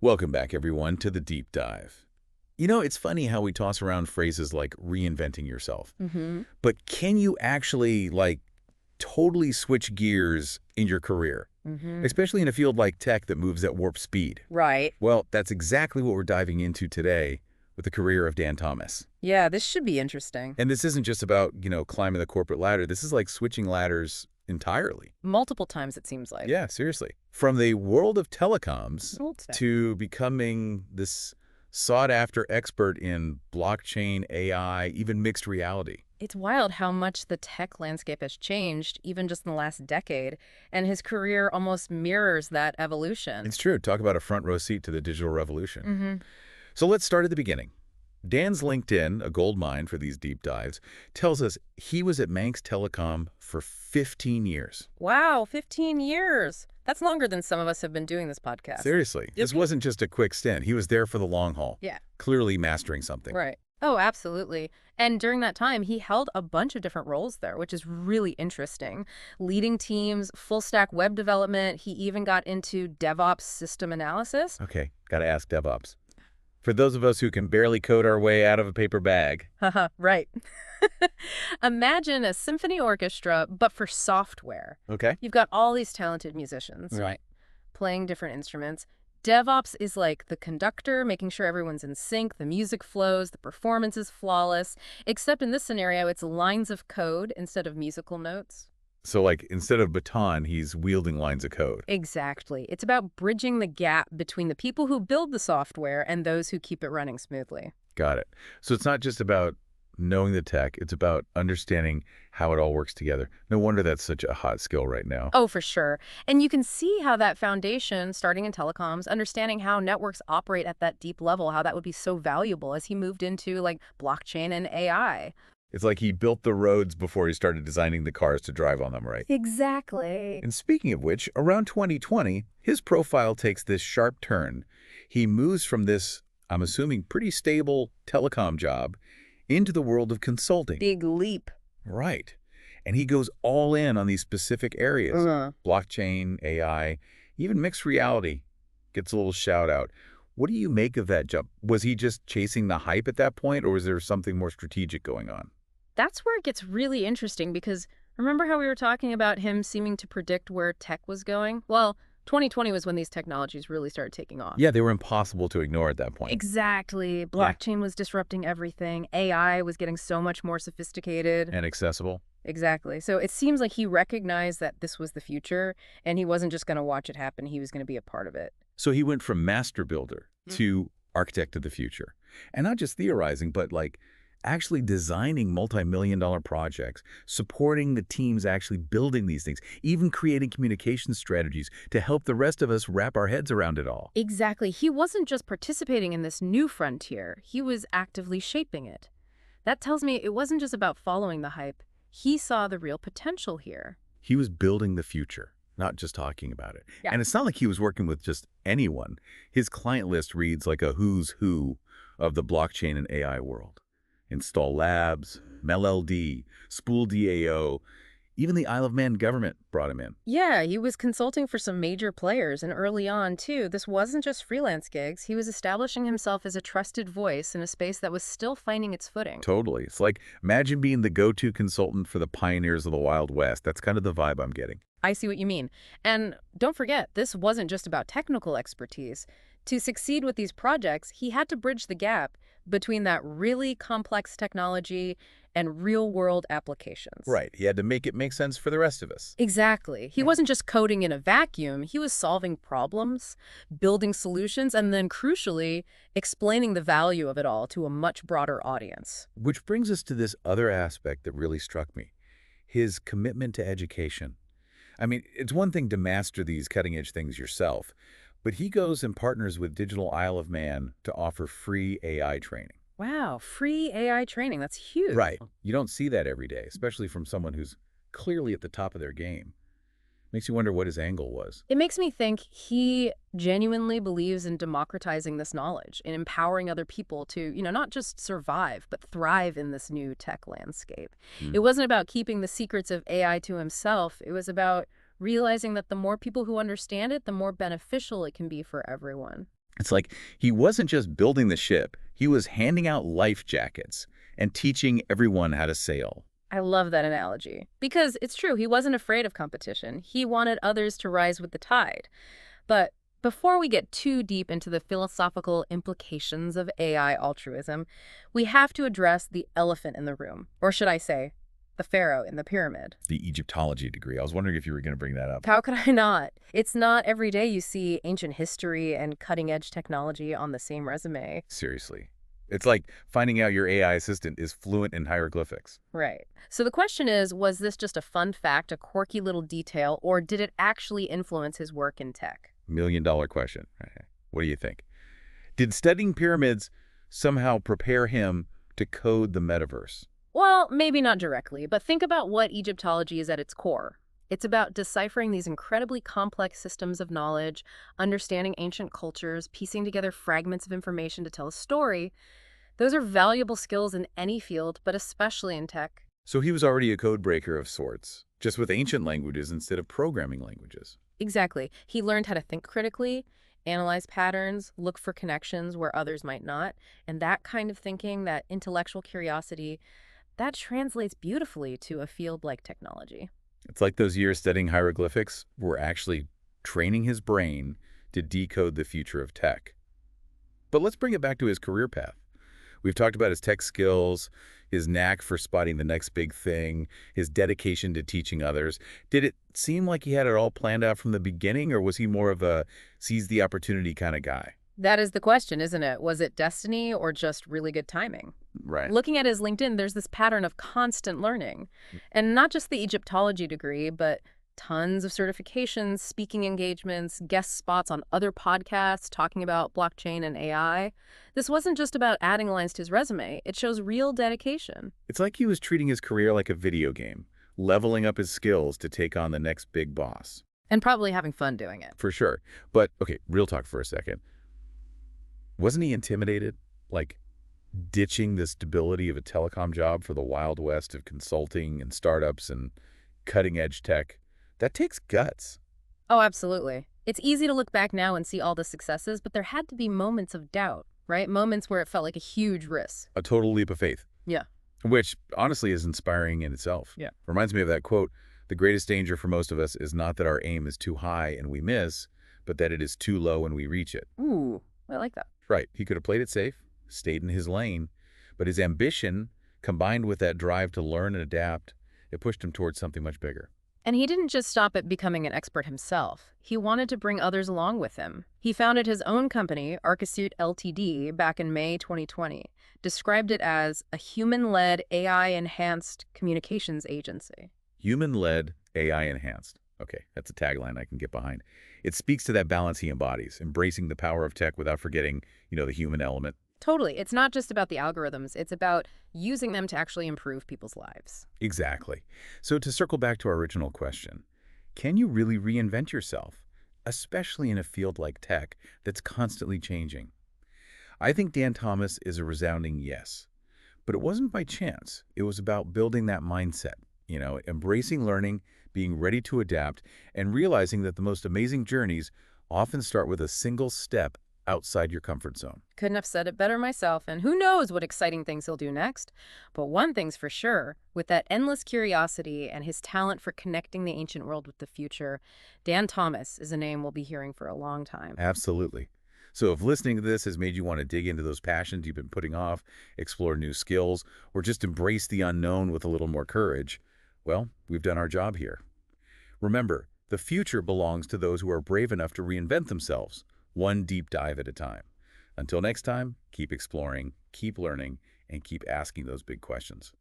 Welcome back, everyone, to the deep dive. It's funny how we toss around phrases like reinventing yourself. Mm-hmm. But can you actually, totally switch gears in your career, Mm-hmm. especially in a field like tech that moves at warp speed? Right. Well, that's exactly what we're diving into today with the career of Dan Thomas. Yeah, this should be interesting. And this isn't just about, climbing the corporate ladder. This is like switching ladders entirely. Multiple times, it seems like. Yeah, seriously. From the world of telecoms Old stuff. to becoming this sought-after expert in blockchain, AI, even mixed reality. It's wild how much the tech landscape has changed, even just in the last decade, and his career almost mirrors that evolution. It's true. Talk about a front row seat to the digital revolution. Mm-hmm. So let's start at the beginning. Dan's LinkedIn, a gold mine for these deep dives, tells us he was at Manx Telecom for 15 years. Wow, 15 years. That's longer than some of us have been doing this podcast. Seriously, this wasn't just a quick stint. He was there for the long haul, Yeah. clearly mastering something. Right. Oh, absolutely. And during that time, he held a bunch of different roles there, which is really interesting. Leading teams, full stack web development. He even got into DevOps system analysis. Okay, got to ask DevOps. For those of us who can barely code our way out of a paper bag. Haha, right. Imagine a symphony orchestra, but for software. Okay. You've got all these talented musicians Right. playing different instruments. DevOps is like the conductor, making sure everyone's in sync, the music flows, the performance is flawless, except in this scenario, it's lines of code instead of musical notes. So, instead of baton, he's wielding lines of code. Exactly. It's about bridging the gap between the people who build the software and those who keep it running smoothly. Got it. So it's not just about knowing the tech, it's about understanding how it all works together. No wonder that's such a hot skill right now. Oh, for sure. And you can see how that foundation, starting in telecoms, understanding how networks operate at that deep level, how that would be so valuable as he moved into blockchain and AI. It's like he built the roads before he started designing the cars to drive on them, right? Exactly. And speaking of which, around 2020, his profile takes this sharp turn. He moves from this, I'm assuming, pretty stable telecom job into the world of consulting. Big leap. Right. And he goes all in on these specific areas. Blockchain, AI, even mixed reality. Gets a little shout out. What do you make of that jump? Was he just chasing the hype at that point, or was there something more strategic going on? That's where it gets really interesting because remember how we were talking about him seeming to predict where tech was going? Well, 2020 was when these technologies really started taking off. Yeah, they were impossible to ignore at that point. Exactly. Blockchain was disrupting everything. AI was getting so much more sophisticated. And accessible. Exactly. So it seems like he recognized that this was the future, and he wasn't just going to watch it happen. He was going to be a part of it. So he went from master builder to architect of the future. And not just theorizing, but actually designing multi-million-dollar projects, supporting the teams actually building these things, even creating communication strategies to help the rest of us wrap our heads around it all. Exactly. He wasn't just participating in this new frontier. He was actively shaping it. That tells me it wasn't just about following the hype. He saw the real potential here. He was building the future, not just talking about it. Yeah. And it's not like he was working with just anyone. His client list reads like a who's who of the blockchain and AI world. Install Labs, MelLD, Spool DAO, even the Isle of Man government brought him in. Yeah, he was consulting for some major players, and early on, too. This wasn't just freelance gigs. He was establishing himself as a trusted voice in a space that was still finding its footing. Totally. It's like, imagine being the go-to consultant for the pioneers of the Wild West. That's kind of the vibe I'm getting. I see what you mean. And don't forget, this wasn't just about technical expertise. To succeed with these projects, he had to bridge the gap between that really complex technology and real-world applications. Right. He had to make it make sense for the rest of us. Exactly. He wasn't just coding in a vacuum. He was solving problems, building solutions, and then, crucially, explaining the value of it all to a much broader audience. Which brings us to this other aspect that really struck me, his commitment to education. I mean, it's one thing to master these cutting-edge things yourself, but he goes and partners with Digital Isle of Man to offer free AI training. Wow, free AI training. That's huge. Right. You don't see that every day, especially from someone who's clearly at the top of their game. Makes you wonder what his angle was. It makes me think he genuinely believes in democratizing this knowledge, in empowering other people to, not just survive, but thrive in this new tech landscape. It wasn't about keeping the secrets of AI to himself. It was about realizing that the more people who understand it, the more beneficial it can be for everyone. It's like he wasn't just building the ship, he was handing out life jackets and teaching everyone how to sail. I love that analogy. Because it's true, he wasn't afraid of competition. He wanted others to rise with the tide. But before we get too deep into the philosophical implications of AI altruism, we have to address the elephant in the room. Or should I say, the pharaoh in the pyramid. The Egyptology degree. I was wondering if you were going to bring that up. How could I not? It's not every day you see ancient history and cutting-edge technology on the same resume. Seriously. It's like finding out your AI assistant is fluent in hieroglyphics. Right. So the question is, was this just a fun fact, a quirky little detail, or did it actually influence his work in tech? $1 million question. What do you think? Did studying pyramids somehow prepare him to code the metaverse? Well, maybe not directly, but think about what Egyptology is at its core. It's about deciphering these incredibly complex systems of knowledge, understanding ancient cultures, piecing together fragments of information to tell a story. Those are valuable skills in any field, but especially in tech. So he was already a code breaker of sorts, just with ancient languages instead of programming languages. Exactly. He learned how to think critically, analyze patterns, look for connections where others might not, and that kind of thinking, that intellectual curiosity, that translates beautifully to a field like technology. It's like those years studying hieroglyphics were actually training his brain to decode the future of tech. But let's bring it back to his career path. We've talked about his tech skills, his knack for spotting the next big thing, his dedication to teaching others. Did it seem like he had it all planned out from the beginning, or was he more of a seize the opportunity kind of guy? That is the question, isn't it? Was it destiny or just really good timing? Right. Looking at his LinkedIn, there's this pattern of constant learning. And not just the Egyptology degree, but tons of certifications, speaking engagements, guest spots on other podcasts talking about blockchain and AI. This wasn't just about adding lines to his resume. It shows real dedication. It's like he was treating his career like a video game, leveling up his skills to take on the next big boss. And probably having fun doing it. For sure. But, okay, real talk for a second. Wasn't he intimidated? Like, ditching the stability of a telecom job for the Wild West of consulting and startups and cutting-edge tech? That takes guts. Oh, absolutely. It's easy to look back now and see all the successes, but there had to be moments of doubt, right? Moments where it felt like a huge risk. A total leap of faith. Yeah. Which, honestly, is inspiring in itself. Yeah. Reminds me of that quote, "The greatest danger for most of us is not that our aim is too high and we miss, but that it is too low and we reach it." Ooh, I like that. Right. He could have played it safe, stayed in his lane, but his ambition, combined with that drive to learn and adapt, it pushed him towards something much bigger. And he didn't just stop at becoming an expert himself. He wanted to bring others along with him. He founded his own company, Archisuit Ltd., back in May 2020, described it as a human-led, AI-enhanced communications agency. Human-led, AI-enhanced. Okay, that's a tagline I can get behind. It speaks to that balance he embodies, embracing the power of tech without forgetting, the human element. Totally. It's not just about the algorithms. It's about using them to actually improve people's lives. Exactly. So to circle back to our original question, can you really reinvent yourself, especially in a field like tech that's constantly changing? I think Dan Thomas is a resounding yes. But it wasn't by chance. It was about building that mindset, embracing learning, being ready to adapt, and realizing that the most amazing journeys often start with a single step outside your comfort zone. Couldn't have said it better myself, and who knows what exciting things he'll do next. But one thing's for sure, with that endless curiosity and his talent for connecting the ancient world with the future, Dan Thomas is a name we'll be hearing for a long time. Absolutely. So if listening to this has made you want to dig into those passions you've been putting off, explore new skills, or just embrace the unknown with a little more courage, well, we've done our job here. Remember, the future belongs to those who are brave enough to reinvent themselves, one deep dive at a time. Until next time, keep exploring, keep learning, and keep asking those big questions.